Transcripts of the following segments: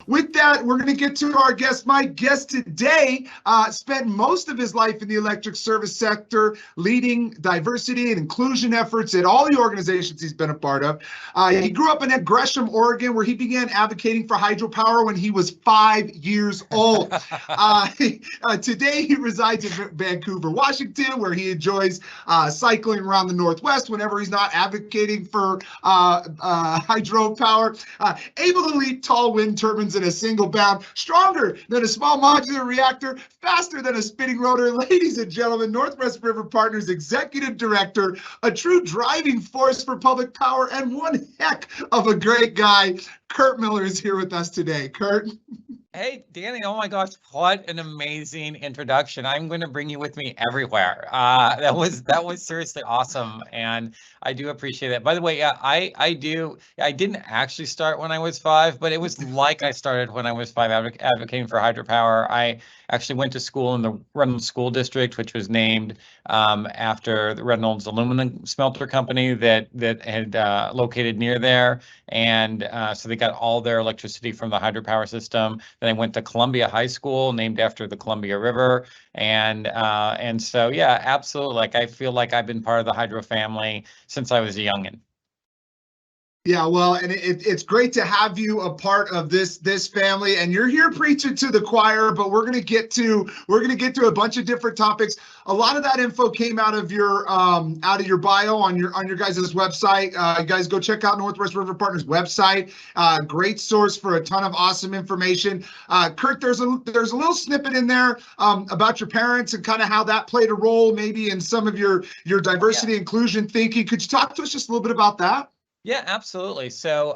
with that, we're going to get to our guest. My guest today spent most of his life in the electric service sector, leading diversity and inclusion efforts at all the organizations he's been a part of. He grew up in Gresham, Oregon, where he began advocating for hydropower when he was 5 years old. Today, he resides in Vancouver, Washington, where he enjoys cycling around the Northwest whenever he's not advocating for hydropower. Able to lead tall wind turbines in a single bound, stronger than a small modular reactor, faster than a spinning rotor. Ladies and gentlemen, Northwest RiverPartners Executive Director, a true driving force for public power, and one heck of a great guy. Kurt Miller is here with us today. Kurt. Hey, Danny, oh my gosh, what an amazing introduction. I'm going to bring you with me everywhere. That was seriously awesome, and I do appreciate it. By the way, I didn't actually start when I was 5, but it was like I started when I was 5 advocating for hydropower. I actually went to school in the Reynolds School District, which was named after the Reynolds aluminum smelter company that had located near there. And so they got all their electricity from the hydropower system. Then I went to Columbia High School, named after the Columbia River. And so, yeah, absolutely. Like, I feel like I've been part of the hydro family since I was a youngin'. Yeah, well, and it's great to have you a part of this family, and you're here preaching to the choir. But we're gonna get to a bunch of different topics. A lot of that info came out of your bio on your guys' website. You guys go check out Northwest RiverPartners website. Great source for a ton of awesome information. Kurt, there's a little snippet in there about your parents and kind of how that played a role maybe in some of your diversity inclusion thinking. Could you talk to us just a little bit about that? Yeah, absolutely. So,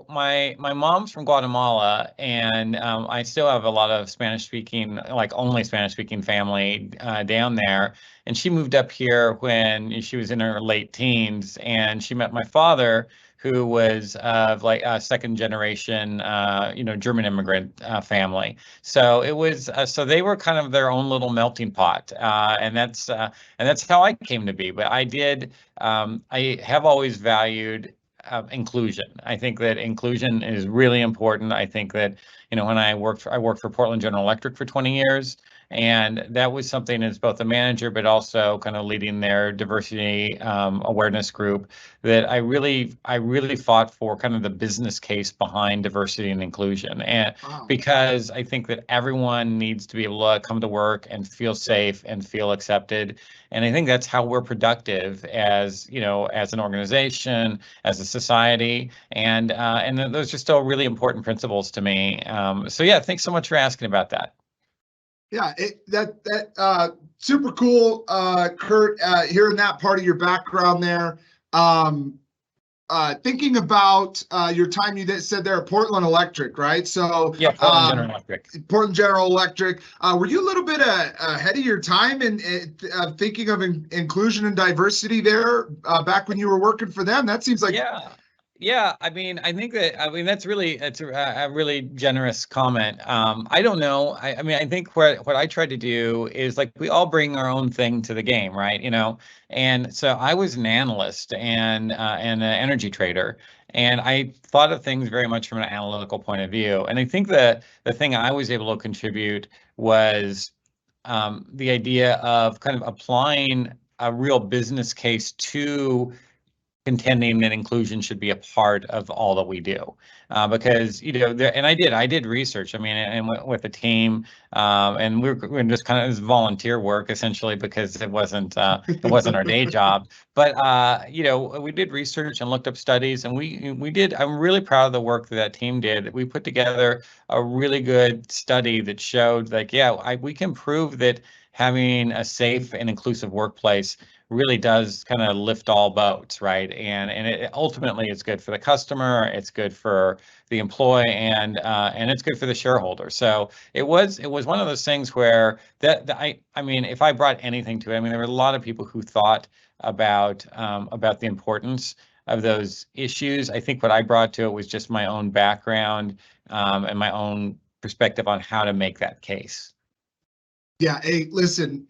my mom's from Guatemala, and I still have a lot of Spanish-speaking, like only Spanish-speaking family down there. And she moved up here when she was in her late teens, and she met my father, who was of like a second generation, German immigrant family. So it was, so they were kind of their own little melting pot, and that's how I came to be. But I have always valued inclusion. I think that inclusion is really important. I think that, when I worked for Portland General Electric for 20 years. And that was something as both a manager, but also kind of leading their diversity awareness group, that I really fought for kind of the business case behind diversity and inclusion. And because I think that everyone needs to be able to come to work and feel safe and feel accepted. And I think that's how we're productive as an organization, as a society. And those are still really important principles to me. So yeah, thanks so much for asking about that. Yeah, that super cool, Kurt, hearing that part of your background there. Thinking about your time, you said there at Portland Electric, right? So yeah, Portland General Electric. Portland General Electric. Were you a little bit ahead of your time in thinking of inclusion and diversity there back when you were working for them? That seems like Yeah, I mean, that's a really generous comment. I don't know. I think what I tried to do is, like, we all bring our own thing to the game, right? And so I was an analyst and an energy trader, and I thought of things very much from an analytical point of view. And I think that the thing I was able to contribute was the idea of kind of applying a real business case to contending that inclusion should be a part of all that we do, because and I did research. I mean, and with a team, and we're just kind of, it was volunteer work essentially, because it wasn't our day job. But we did research and looked up studies, and we did. I'm really proud of the work that team did. We put together a really good study that showed, like, we can prove that having a safe and inclusive workplace really does kind of lift all boats, right? And it ultimately, it's good for the customer, it's good for the employee, and it's good for the shareholder. So it was one of those things where I mean, if I brought anything to it, I mean, there were a lot of people who thought about the importance of those issues. I think what I brought to it was just my own background and my own perspective on how to make that case. Yeah, hey, listen,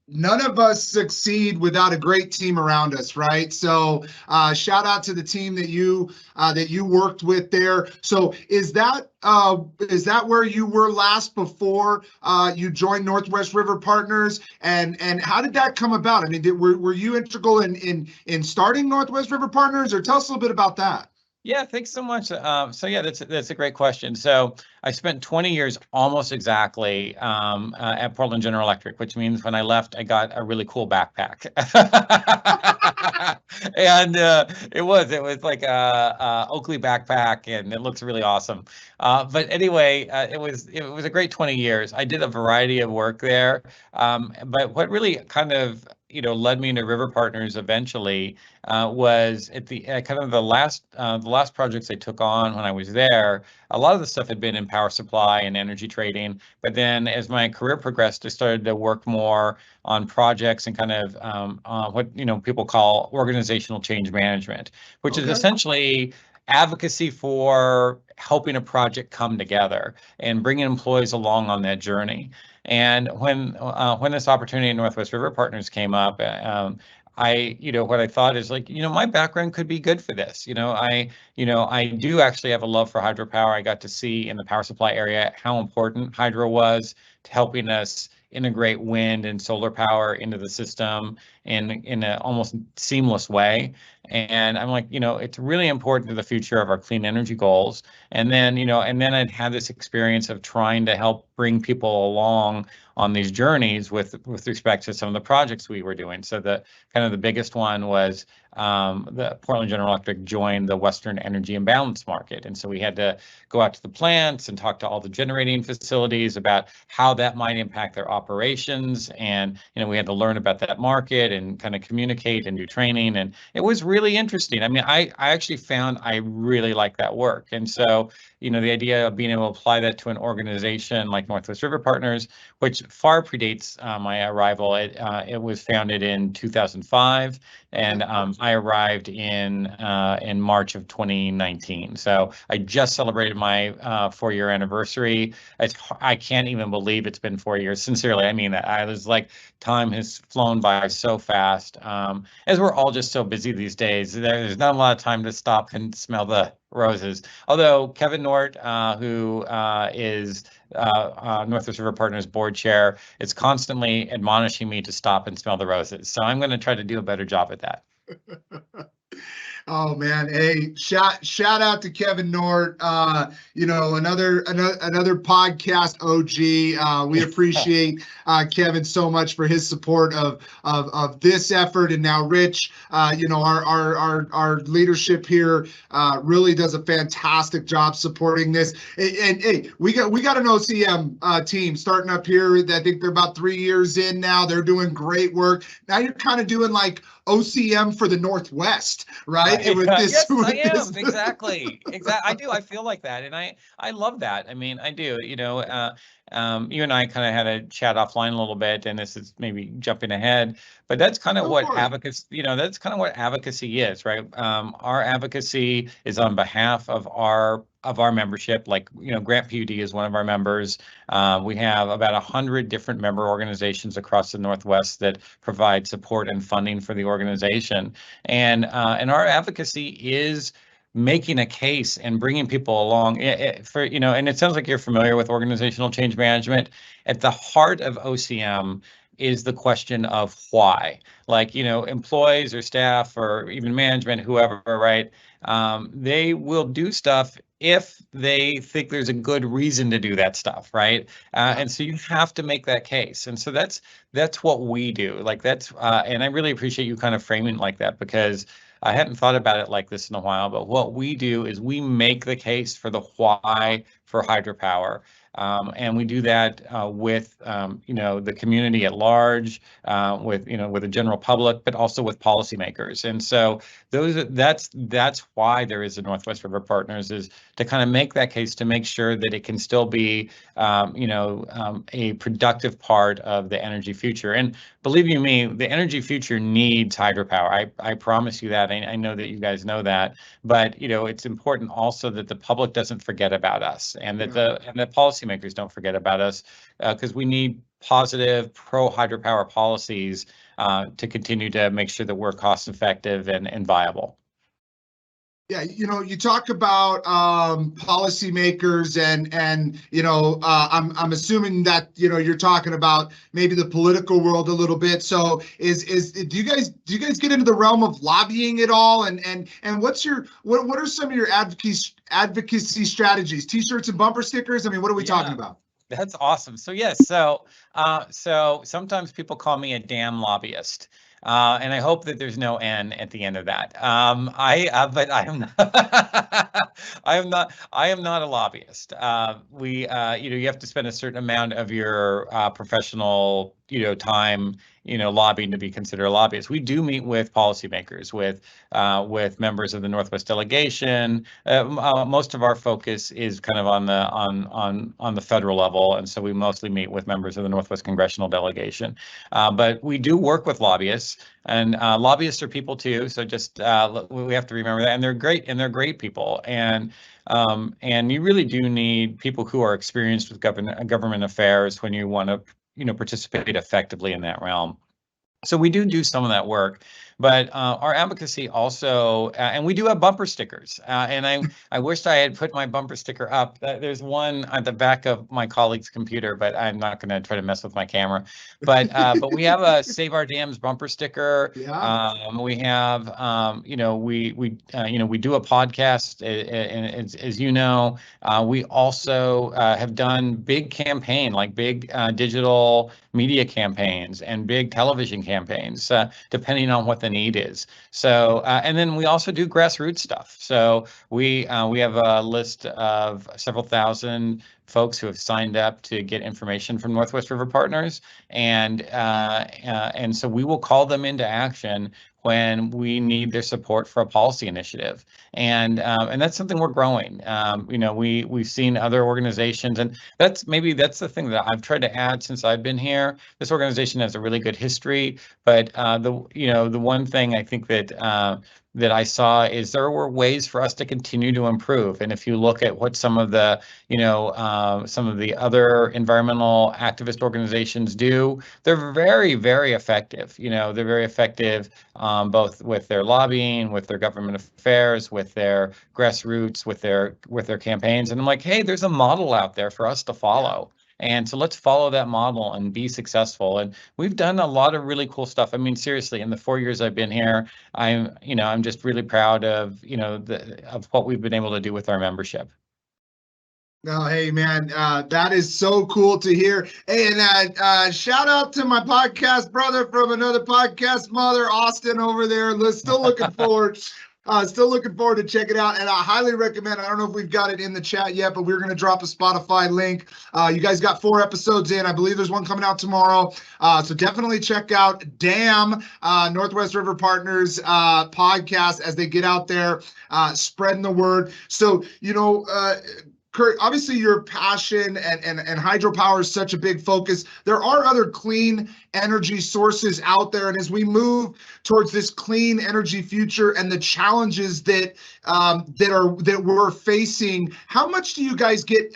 none of us succeed without a great team around us, right? So shout out to the team that you worked with there. So is that where you were last before you joined Northwest River Partners? And how did that come about? I mean, were you integral in starting Northwest River Partners, or tell us a little bit about that? Yeah, thanks so much. So yeah, that's a great question. So I spent 20 years almost exactly at Portland General Electric, which means when I left, I got a really cool backpack, and it was like a Oakley backpack, and it looks really awesome. But anyway, it was a great 20 years. I did a variety of work there, but what really kind of led me into River Partners eventually was at the kind of the last projects I took on when I was there. A lot of the stuff had been in power supply and energy trading, but then as my career progressed, I started to work more on projects and kind of what people call organizational change management, which is Okay. essentially advocacy for helping a project come together and bringing employees along on that journey. And when this opportunity in Northwest River Partners came up, what I thought is like, my background could be good for this. I do actually have a love for hydropower. I got to see in the power supply area how important hydro was to helping us integrate wind and solar power into the system in an almost seamless way. And I'm like, it's really important to the future of our clean energy goals. And then I'd had this experience of trying to help bring people along on these journeys with respect to some of the projects we were doing. So the biggest one was the Portland General Electric joined the Western Energy Imbalance Market. And so we had to go out to the plants and talk to all the generating facilities about how that might impact their operations. And, we had to learn about that market and kind of communicate and do training. And it was really interesting. I mean, I actually found I really like that work. And so, the idea of being able to apply that to an organization like Northwest River Partners, which far predates my arrival. It was founded in 2005, and I arrived in March of 2019. So I just celebrated my 4-year anniversary. I can't even believe it's been 4 years. Sincerely, I mean that. I was like, time has flown by so fast. As we're all just so busy these days, there's not a lot of time to stop and smell the roses. Although Kevin Nort, who is Northwest River Partners board chair, is constantly admonishing me to stop and smell the roses. So I'm going to try to do a better job at that. Oh man, hey, shout out to Kevin Nort. Another podcast OG. We appreciate Kevin so much for his support of this effort, and now Rich. Our leadership here really does a fantastic job supporting this. And hey, we got an OCM team starting up here. I think they're about 3 years in now. They're doing great work. Now you're kind of doing like OCM for the Northwest, right? Right. With this, Yes, I with am. this. Exactly. I do. I feel like that. And I love that. I mean, I do. You and I kind of had a chat offline a little bit, and this is maybe jumping ahead, but that's kind of Go what for it. advocacy, that's kind of what advocacy is, right? Our advocacy is on behalf of our membership. Like, Grant PUD is one of our members. We have about 100 different member organizations across the Northwest that provide support and funding for the organization. And our advocacy is making a case and bringing people along and it sounds like you're familiar with organizational change management. At the heart of OCM is the question of why. Like, employees or staff or even management, whoever, right? They will do stuff if they think there's a good reason to do that stuff, right? And so you have to make that case. And so that's what we do. Like and I really appreciate you kind of framing it like that, because I hadn't thought about it like this in a while. But what we do is we make the case for the why for hydropower. And we do that with the community at large, with the general public, but also with policymakers. And so that's why there is a Northwest River Partners, is to kind of make that case, to make sure that it can still be a productive part of the energy future. And believe you me, the energy future needs hydropower. I promise you that. I know that you guys know that. But it's important also that the public doesn't forget about us, and that the policymakers don't forget about us, because we need positive pro hydropower policies to continue to make sure that we're cost effective and viable. Yeah, you talk about policymakers and I'm assuming that you're talking about maybe the political world a little bit. So do you guys get into the realm of lobbying at all? And what are some of your advocacy strategies? T-shirts and bumper stickers? I mean, what are we talking about? That's awesome. So yes, so sometimes people call me a damn lobbyist. And I hope that there's no N at the end of that. But I am not, I am not a lobbyist. You have to spend a certain amount of your professional, time, lobbying to be considered a lobbyist. We do meet with policymakers, with members of the Northwest delegation. Most of our focus is kind of on the federal level, and so we mostly meet with members of the Northwest congressional delegation. But we do work with lobbyists, and lobbyists are people too. So just we have to remember that, and they're great people, and you really do need people who are experienced with government affairs when you want to participate effectively in that realm. So we do some of that work, but our advocacy also, and we do have bumper stickers. And I wished I had put my bumper sticker up. There's one at the back of my colleague's computer, but I'm not going to try to mess with my camera. But we have a Save Our Dams bumper sticker. Yeah. We have, we do a podcast, and as you know, we also have done big campaign, like big digital media campaigns and big television campaigns, depending on what the need is. So, and then we also do grassroots stuff. So we have a list of several thousand folks who have signed up to get information from Northwest River Partners, and so we will call them into action when we need their support for a policy initiative, and that's something we're growing. We've seen other organizations, and that's the thing that I've tried to add since I've been here. This organization has a really good history, but the one thing I think that I saw is there were ways for us to continue to improve. And if you look at what some of the other environmental activist organizations do, they're very, very effective. They're very effective both with their lobbying, with their government affairs, with their grassroots, with their campaigns. And I'm like, hey, there's a model out there for us to follow. And so let's follow that model and be successful. And we've done a lot of really cool stuff. I mean, seriously, in the 4 years I've been here, I'm just really proud of, of what we've been able to do with our membership. No, hey man, that is so cool to hear. Hey, and shout out to my podcast brother from another podcast mother, Austin over there. Still looking forward. Still looking forward to check it out, and I highly recommend. I don't know if we've got it in the chat yet, but we're going to drop a Spotify link. You guys got 4 episodes in. I believe there's one coming out tomorrow. So definitely check out DAM, Northwest River Partners podcast, as they get out there spreading the word. So Kurt, obviously your passion and hydropower is such a big focus. There are other clean energy sources out there, and as we move towards this clean energy future and the challenges that we're facing, how much do you guys get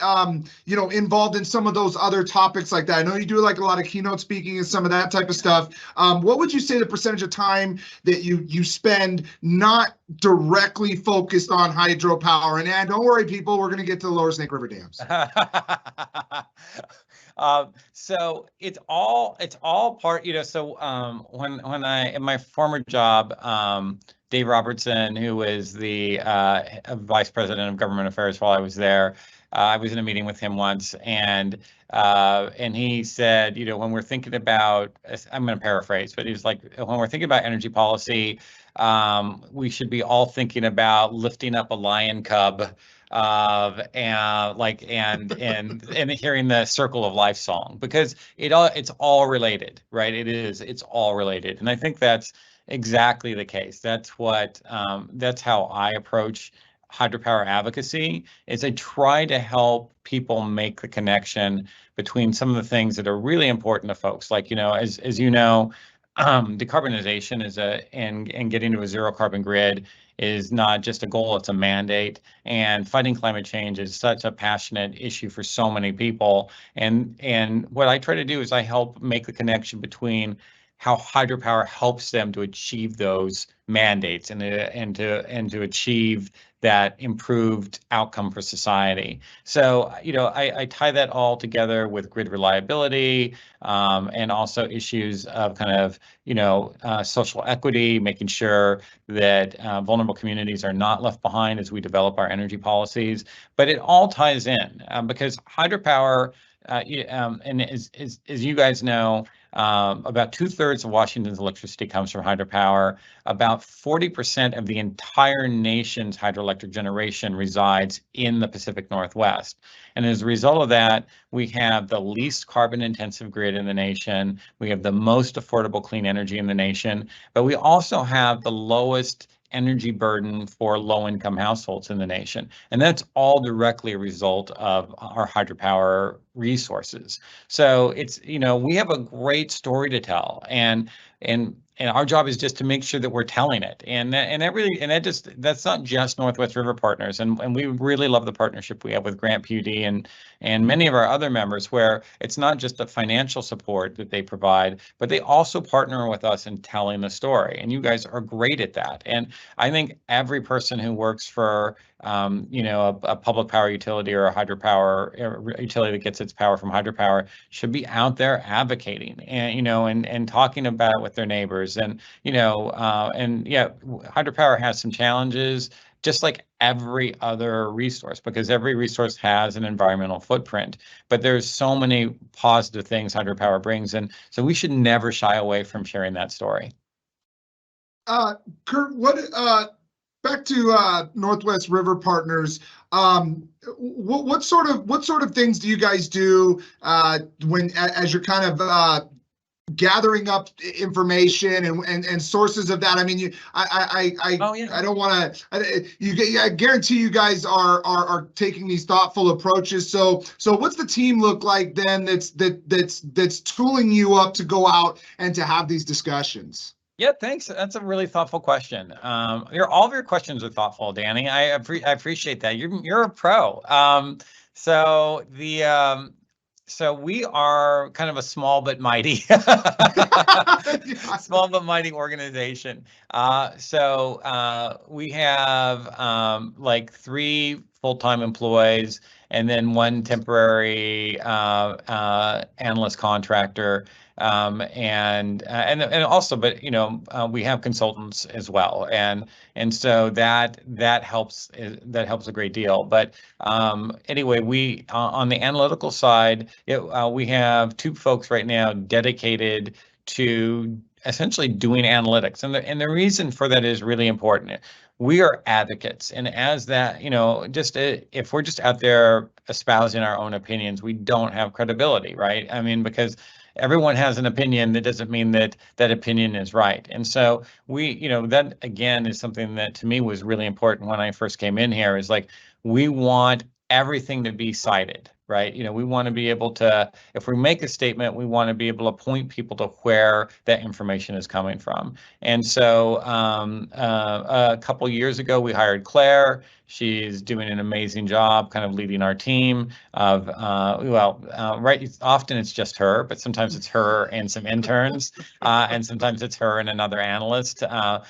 involved in some of those other topics like that? I know you do like a lot of keynote speaking and some of that type of stuff. What would you say the percentage of time that you spend not directly focused on hydropower? And don't worry, people, we're going to get to the Lower Snake River dams. So it's all part, so when I, in my former job, Dave Robertson, who was the vice president of government affairs while I was there, I was in a meeting with him once, and he said, when we're thinking about, I'm going to paraphrase, but he was like, when we're thinking about energy policy, we should be all thinking about lifting up a lion cub and hearing the Circle of Life song, because it's all related, right? It's all related. And I think that's exactly the case. That's how I approach hydropower advocacy, is I try to help people make the connection between some of the things that are really important to folks. Like, as you know, decarbonization and getting to a zero carbon grid is not just a goal, it's a mandate. And fighting climate change is such a passionate issue for so many people. And what I try to do is I help make the connection between how hydropower helps them to achieve those mandates and to achieve that improved outcome for society. So, I tie that all together with grid reliability, and also issues of kind of, social equity, making sure that vulnerable communities are not left behind as we develop our energy policies. But it all ties in, because hydropower, and as you guys know, about 2/3 of Washington's electricity comes from hydropower. About 40% of the entire nation's hydroelectric generation resides in the Pacific Northwest. And as a result of that, we have the least carbon intensive grid in the nation. We have the most affordable clean energy in the nation, but we also have the lowest energy burden for low-income households in the nation. And that's all directly a result of our hydropower resources. So it's, we have a great story to tell. And our job is just to make sure that we're telling it. That's not just Northwest River Partners. And we really love the partnership we have with Grant PUD and many of our other members, where it's not just the financial support that they provide, but they also partner with us in telling the story. And you guys are great at that. And I think every person who works for a public power utility or a hydropower utility that gets its power from hydropower should be out there advocating and talking about it with their neighbors. And yeah, hydropower has some challenges, just like every other resource, because every resource has an environmental footprint. But there's so many positive things hydropower brings, and so we should never shy away from sharing that story. Kurt, back to Northwest River Partners. What sort of things do you guys do as you're kind of gathering up information and sources of that? I mean, Oh, yeah. I don't want to. I guarantee you guys are taking these thoughtful approaches. So what's the team look like then? That's tooling you up to go out and to have these discussions. Yeah, thanks. That's a really thoughtful question. All of your questions are thoughtful, Danny. I appreciate that. You're a pro. So we are kind of a small but mighty, small but mighty organization. We have like 3 full-time employees and then 1 temporary analyst contractor. And also, but we have consultants as well, and so that helps a great deal. But anyway, we on the analytical side, we have 2 folks right now dedicated to essentially doing analytics, and the reason for that is really important. We are advocates, and as that, if we're just out there espousing our own opinions, we don't have credibility, right? I mean, because everyone has an opinion, that doesn't mean that that opinion is right. And so that again is something that to me was really important when I first came in here, is like, we want everything to be cited, right? We want to be able to, if we make a statement, we want to be able to point people to where that information is coming from. And so a couple years ago, we hired Claire. She's doing an amazing job kind of leading our team of, right, often it's just her, but sometimes it's her and some interns, and sometimes it's her and another analyst. But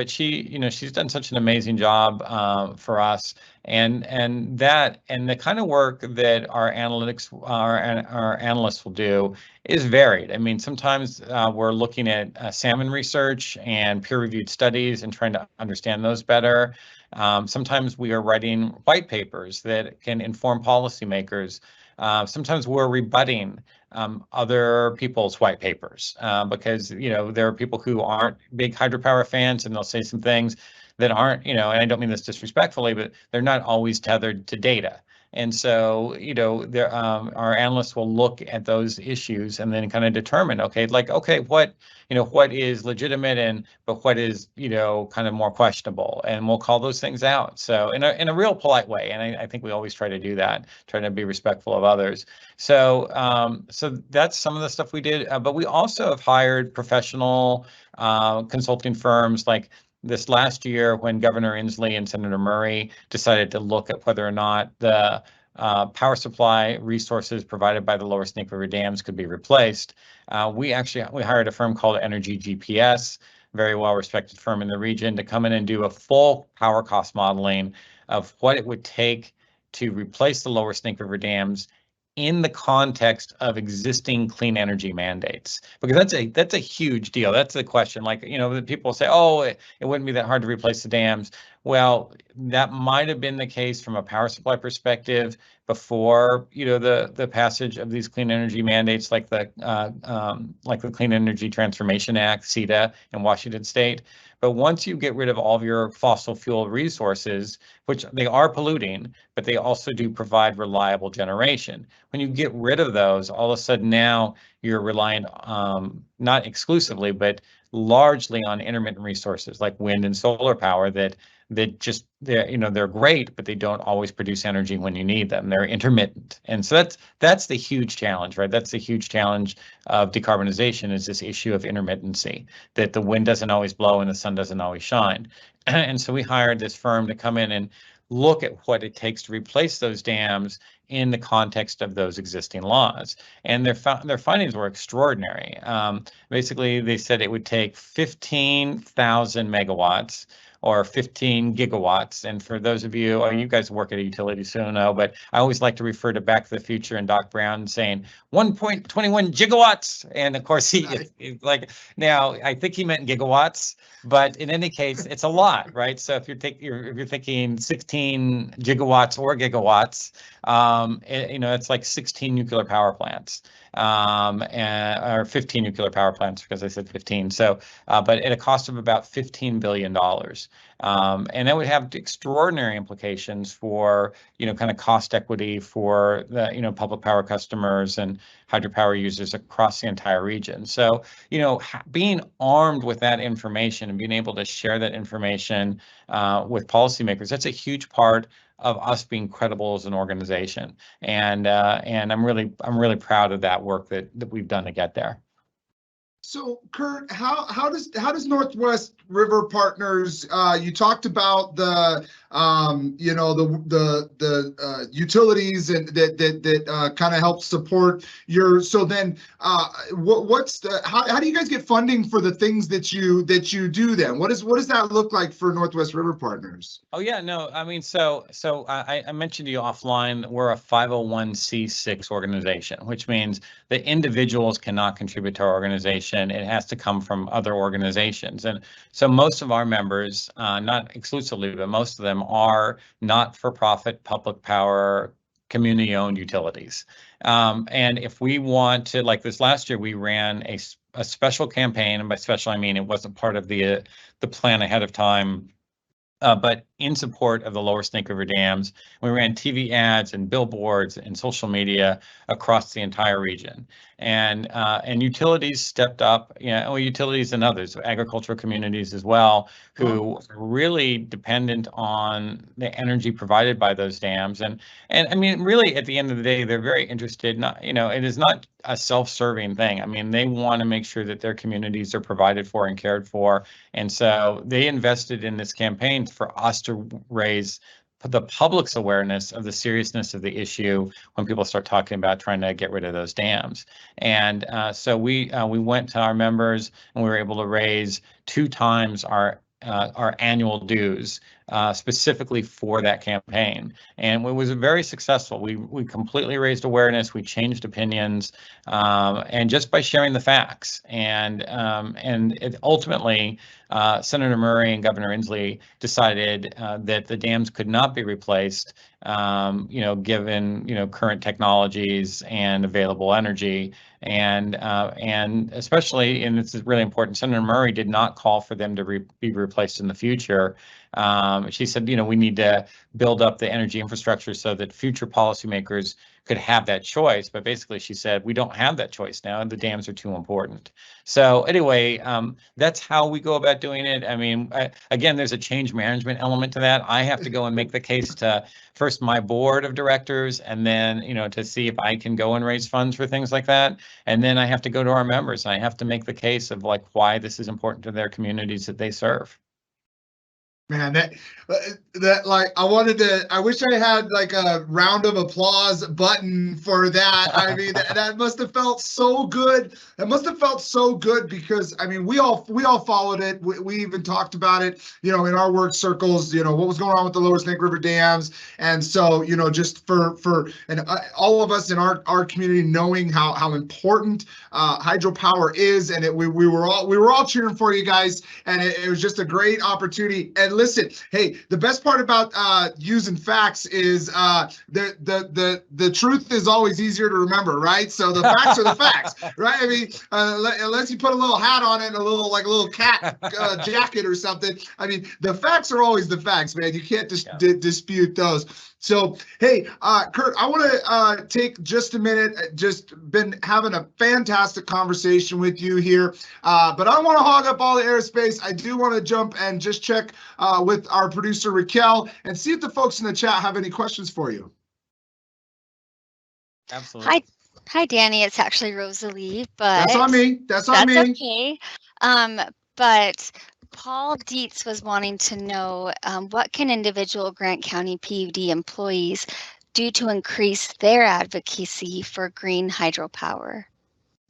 she's done such an amazing job for us. And the kind of work that our analysts will do is varied. I mean, sometimes we're looking at salmon research and peer-reviewed studies and trying to understand those better. Sometimes we are writing white papers that can inform policymakers. Sometimes we're rebutting other people's white papers because there are people who aren't big hydropower fans, and they'll say some things that aren't, and I don't mean this disrespectfully, but they're not always tethered to data. And so, our analysts will look at those issues and then kind of determine, okay, what is legitimate but what is, kind of more questionable, and we'll call those things out. So in a real polite way. And I think we always try to do that, trying to be respectful of others. So that's some of the stuff we did, but we also have hired professional consulting firms like this last year when Governor Inslee and Senator Murray decided to look at whether or not the power supply resources provided by the lower Snake River dams could be replaced. We hired a firm called Energy GPS, very well respected firm in the region, to come in and do a full power cost modeling of what it would take to replace the lower Snake River dams in the context of existing clean energy mandates, because that's a huge deal. That's the question. Like, people say, oh, it wouldn't be that hard to replace the dams. Well, that might have been the case from a power supply perspective before, the passage of these clean energy mandates, like the Clean Energy Transformation Act, CETA, in Washington State. But once you get rid of all of your fossil fuel resources, which they are polluting, but they also do provide reliable generation. When you get rid of those, all of a sudden now you're reliant, not exclusively, but largely on intermittent resources like wind and solar power they're great, but they don't always produce energy when you need them. They're intermittent. And so that's the huge challenge, right? That's the huge challenge of decarbonization, is this issue of intermittency, that the wind doesn't always blow and the sun doesn't always shine. And so we hired this firm to come in and look at what it takes to replace those dams in the context of those existing laws. And their findings were extraordinary. Basically, they said it would take 15,000 megawatts or 15 gigawatts. And for those of you, you guys work at a utility, so you know, but I always like to refer to Back to the Future and Doc Brown saying 1.21 gigawatts. And of course, now I think he meant gigawatts, but in any case, it's a lot, right? So if you're thinking 16 gigawatts or gigawatts, it's like 16 nuclear power plants, or 15 nuclear power plants, because I said 15. So, but at a cost of about $15 billion. And that would have extraordinary implications for, kind of cost equity for the, public power customers and hydropower users across the entire region. So, being armed with that information and being able to share that information with policymakers, that's a huge part of us being credible as an organization. And I'm really proud of that work that we've done to get there. So, Kurt, how does Northwest River Partners? You talked about the utilities and that kind of help support your. So then, how do you guys get funding for the things that you do then? What does that look like for Northwest River Partners? Oh yeah, no, I mean, so I mentioned to you offline, we're a 501c6 organization, which means that individuals cannot contribute to our organization. It has to come from other organizations. And so most of our members, not exclusively, but most of them are not-for-profit public power community-owned utilities. And if we want to, like this last year, we ran a special campaign, and by special I mean it wasn't part of the plan ahead of time. But in support of the lower Snake River dams, we ran TV ads and billboards and social media across the entire region. And utilities stepped up, utilities and others, agricultural communities as well, who are really dependent on the energy provided by those dams. And I mean, really, at the end of the day, they're very interested. It is not a self-serving thing. I mean, they want to make sure that their communities are provided for and cared for. And so they invested in this campaign for us to raise the public's awareness of the seriousness of the issue when people start talking about trying to get rid of those dams. And so we went to our members and we were able to raise 2 times our annual dues specifically for that campaign. And it was very successful. We completely raised awareness. We changed opinions, and just by sharing the facts. And ultimately, Senator Murray and Governor Inslee decided that the dams could not be replaced, given current technologies and available energy. And especially, and this is really important, Senator Murray did not call for them to be replaced in the future. She said, we need to build up the energy infrastructure so that future policymakers could have that choice. But basically, she said, we don't have that choice now, and the dams are too important. So anyway, that's how we go about doing it. I mean, again, there's a change management element to that. I have to go and make the case to first my board of directors, and then, to see if I can go and raise funds for things like that. And then I have to go to our members, and I have to make the case of like why this is important to their communities that they serve. Man, that like I wish I had like a round of applause button for that. I mean, that must have felt so good. That must have felt so good because I mean, we all followed it. We even talked about it, in our work circles, what was going on with the Lower Snake River dams. And so, just for all of us in our community knowing how important hydropower is, and we were all cheering for you guys, and it was just a great opportunity. And listen, hey, the best part about using facts is the truth is always easier to remember, right? So the facts are the facts, right? I mean, unless you put a little hat on it and a little cat jacket or something. I mean, the facts are always the facts, man. You can't dispute those. So, hey, Kurt, I want to take just a minute. Just been having a fantastic conversation with you here, but I don't want to hog up all the airspace. I do want to jump and just check with our producer, Raquel, and see if the folks in the chat have any questions for you. Absolutely. Hi, Danny. It's actually Rosalie, but that's on me. That's okay. But Paul Dietz was wanting to know what can individual Grant County PUD employees do to increase their advocacy for green hydropower?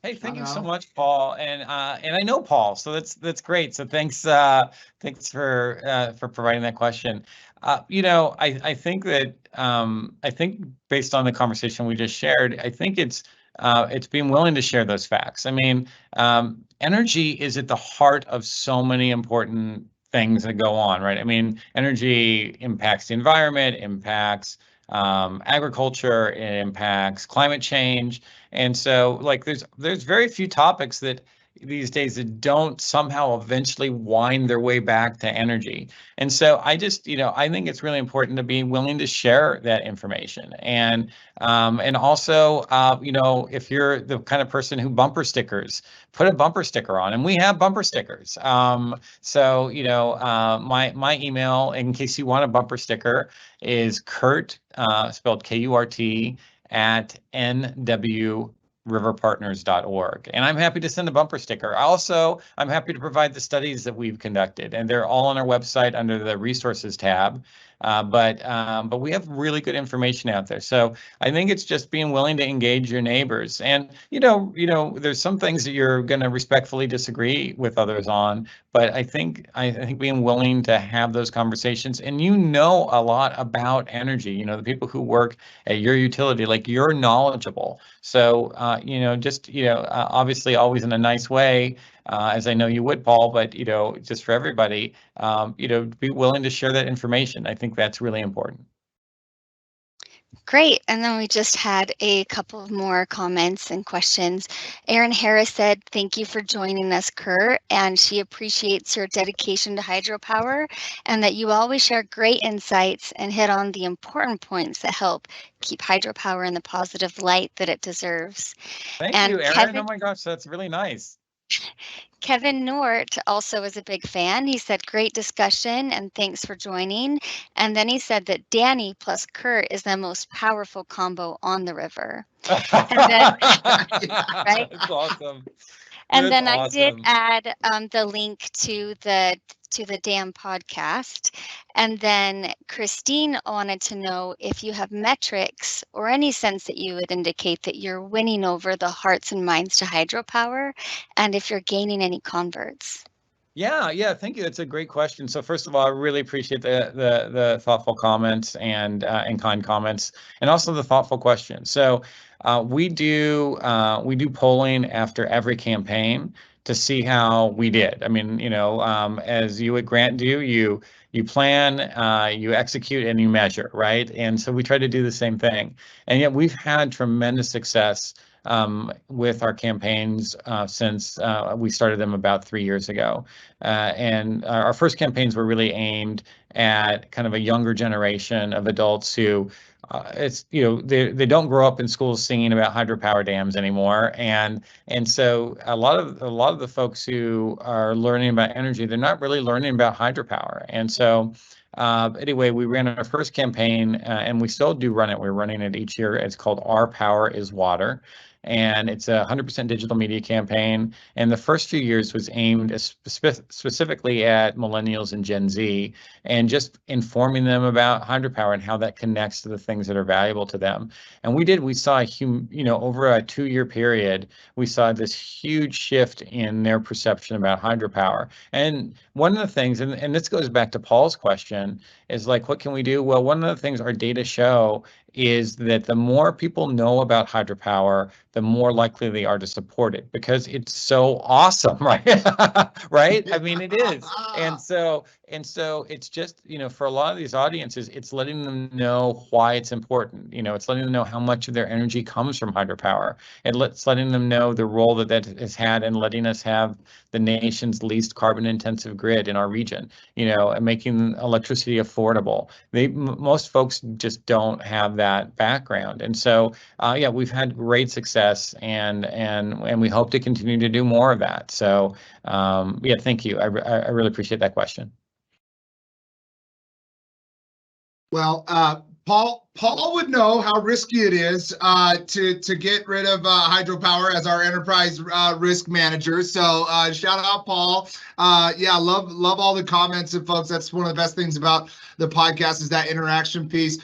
Hey, thank you so much, Paul, and I know Paul, so that's great. So thanks for providing that question. I think that I think based on the conversation we just shared, I think it's being willing to share those facts. I mean, energy is at the heart of so many important things that go on, right? I mean, energy impacts the environment, impacts agriculture, it impacts climate change. And so like there's very few topics that these days that don't somehow eventually wind their way back to energy. And so I just, I think it's really important to be willing to share that information. And also, if you're the kind of person who bumper stickers, put a bumper sticker on, and we have bumper stickers. So, my email, in case you want a bumper sticker, is Kurt, spelled Kurt, at nwriverpartners.org. And I'm happy to send a bumper sticker. Also, I'm happy to provide the studies that we've conducted, and they're all on our website under the resources tab. But we have really good information out there. So I think it's just being willing to engage your neighbors. And, there's some things that you're going to respectfully disagree with others on, but I think being willing to have those conversations, and a lot about energy, the people who work at your utility, like you're knowledgeable. So, obviously always in a nice way, as I know you would, Paul, but, just for everybody, be willing to share that information. I think that's really important. Great. And then we just had a couple of more comments and questions. Erin Harris said, thank you for joining us, Kurt, and she appreciates your dedication to hydropower and that you always share great insights and hit on the important points that help keep hydropower in the positive light that it deserves. Thank you, Erin. Oh my gosh, that's really nice. Kevin Nort also is a big fan. He said, great discussion and thanks for joining. And then he said that Danny plus Kurt is the most powerful combo on the river. And then, right? That's awesome. And then I did add the link to the dam podcast. And then Christine wanted to know if you have metrics or any sense that you would indicate that you're winning over the hearts and minds to hydropower, and if you're gaining any converts. Yeah, thank you. That's a great question. So first of all, I really appreciate the thoughtful comments and kind comments, and also the thoughtful questions. So we do polling after every campaign to see how we did. I mean, as you at Grant do, you plan, you execute, and you measure, right? And so we try to do the same thing. And yet we've had tremendous success with our campaigns since we started them about 3 years ago. And our first campaigns were really aimed at kind of a younger generation of adults who they don't grow up in schools singing about hydropower dams anymore, and so a lot of the folks who are learning about energy, they're not really learning about hydropower. And so anyway, we ran our first campaign, and we still do run it. We're running it each year. It's called Our Power is Water. And it's a 100% digital media campaign. And the first few years was aimed specifically at millennials and Gen Z, and just informing them about hydropower and how that connects to the things that are valuable to them. And we saw over a 2-year period, we saw this huge shift in their perception about hydropower. And one of the things, and this goes back to Paul's question, is like, what can we do? Well, one of the things our data show is that the more people know about hydropower, the more likely they are to support it, because it's so awesome, right? Right? I mean, it is. And so it's just, for a lot of these audiences, it's letting them know why it's important. It's letting them know how much of their energy comes from hydropower. It's letting them know the role that has had in letting us have the nation's least carbon intensive grid in our region, and making electricity affordable. Most folks just don't have that background. And so, we've had great success, and we hope to continue to do more of that. So, thank you. I really appreciate that question. Well, Paul would know how risky it is to get rid of hydropower as our enterprise risk manager. So shout out, Paul. Love all the comments and folks. That's one of the best things about the podcast, is that interaction piece.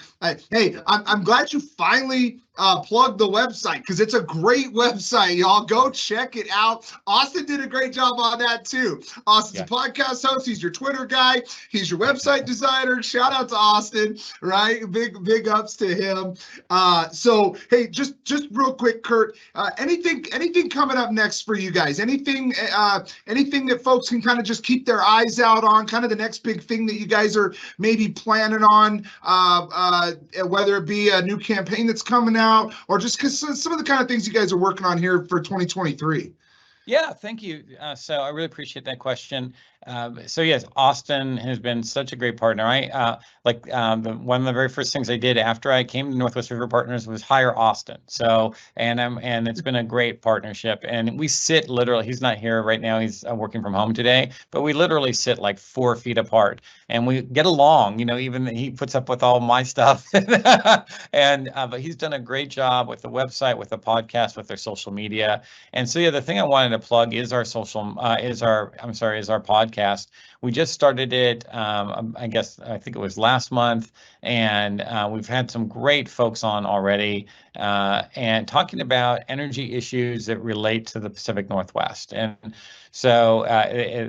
Hey, I'm glad you finally plugged the website, because it's a great website. Y'all go check it out. Austin did a great job on that too. Austin's a podcast host. He's your Twitter guy. He's your website designer. Shout out to Austin, right? Big ups to him. So hey, just real quick, Kurt, anything coming up next for you guys? Anything that folks can kind of just keep their eyes out on, kind of the next big thing that you guys are maybe planning on, whether it be a new campaign that's coming out, or just some of the kind of things you guys are working on here for 2023? Yeah, thank you. So I really appreciate that question. So yes, Austin has been such a great partner. One of the very first things I did after I came to Northwest River Partners was hire Austin. So and it's been a great partnership. And we sit literally. He's not here right now. He's working from home today. But we literally sit like 4 feet apart, and we get along. Even he puts up with all my stuff, and but he's done a great job with the website, with the podcast, with their social media. And so the thing I wanted to plug is our podcast. We just started it, I think it was last month, and we've had some great folks on already, and talking about energy issues that relate to the Pacific Northwest. And so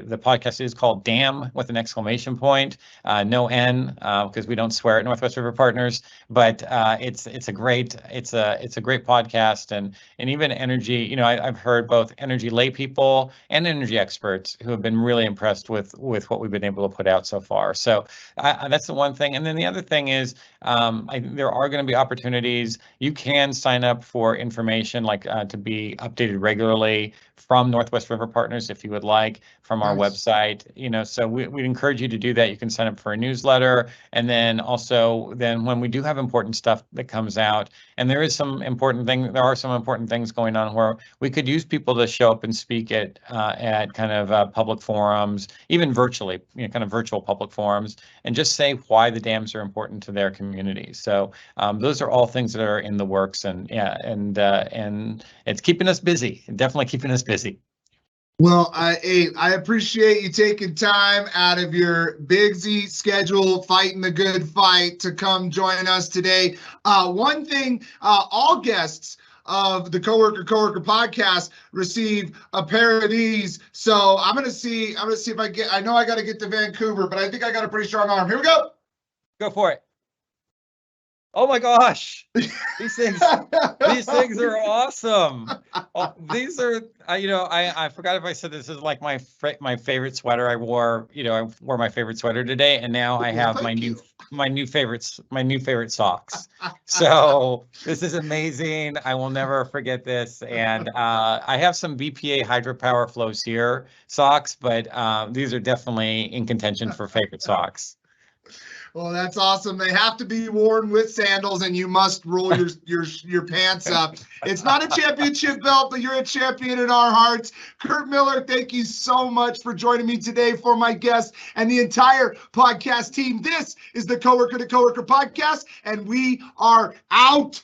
the podcast is called DAM with an exclamation point, no N, because we don't swear at Northwest River Partners. But it's a great podcast, and even energy. I've heard both energy lay people and energy experts who have been really impressed with what we've been able to put out so far. So that's the one thing. And then the other thing is, there are going to be opportunities. You can sign up for information to be updated regularly from Northwest River Partners if you would like, from our website. So we encourage you to do that. You can sign up for a newsletter, and then also when we do have important stuff that comes out, and there are some important things going on where we could use people to show up and speak at kind of public forums, even virtually, kind of virtual public forums, and just say why the dams are important to their communities. So those are all things that are in the works, and it's keeping us busy, definitely keeping us busy. Well, I appreciate you taking time out of your busy schedule, fighting the good fight, to come join us today. One thing, all guests of the Coworker podcast receive a pair of these. So I'm gonna see if I know I got to get to Vancouver, but I think I got a pretty strong arm. Here we go. Go for it. Oh my gosh, these things are awesome. Oh, these are, I forgot if I said this is like my favorite sweater. I wore my favorite sweater today, and now I have my new favorite socks. So this is amazing. I will never forget this. And I have some BPA Hydropower Flows Here socks, but these are definitely in contention for favorite socks. Well, that's awesome. They have to be worn with sandals, and you must roll your pants up. It's not a championship belt, but you're a champion in our hearts. Kurt Miller, thank you so much for joining me today. For my guests and the entire podcast team, this is the Coworker to Coworker podcast, and we are out.